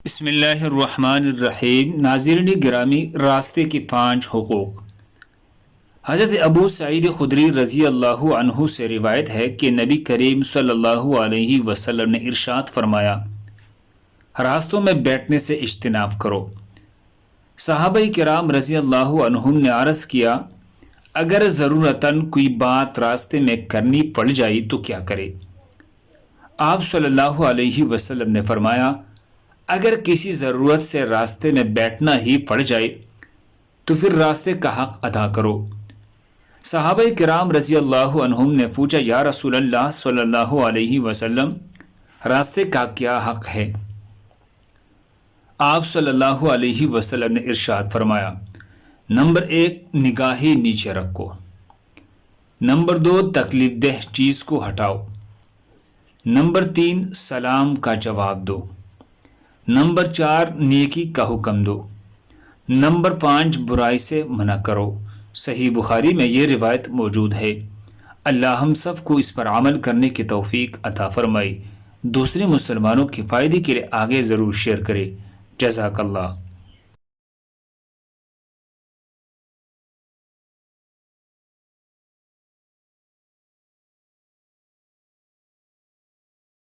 بسم اللہ الرحمن الرحیم۔ ناظرین گرامی، راستے کے 5 حقوق۔ حضرت ابو سعید خدری رضی اللہ عنہ سے روایت ہے کہ نبی کریم صلی اللہ علیہ وسلم نے ارشاد فرمایا، راستوں میں بیٹھنے سے اجتناب کرو۔ صحابہ کرام رضی اللہ عنہم نے عرض کیا، اگر ضرورتاً کوئی بات راستے میں کرنی پڑ جائی تو کیا کرے؟ آپ صلی اللہ علیہ وسلم نے فرمایا، اگر کسی ضرورت سے راستے میں بیٹھنا ہی پڑ جائے تو پھر راستے کا حق ادا کرو۔ صحابہ کرام رضی اللہ عنہم نے پوچھا، یا رسول اللہ صلی اللہ علیہ وسلم، راستے کا کیا حق ہے؟ آپ صلی اللہ علیہ وسلم نے ارشاد فرمایا، نمبر 1، نگاہیں نیچے رکھو۔ نمبر 2، تکلیف دہ چیز کو ہٹاؤ۔ نمبر 3، سلام کا جواب دو۔ نمبر 4، نیکی کا حکم دو۔ نمبر 5، برائی سے منع کرو۔ صحیح بخاری میں یہ روایت موجود ہے۔ اللہ ہم سب کو اس پر عمل کرنے کی توفیق عطا فرمائے۔ دوسرے مسلمانوں کے فائدے کے لیے آگے ضرور شیئر کرے۔ جزاک اللہ۔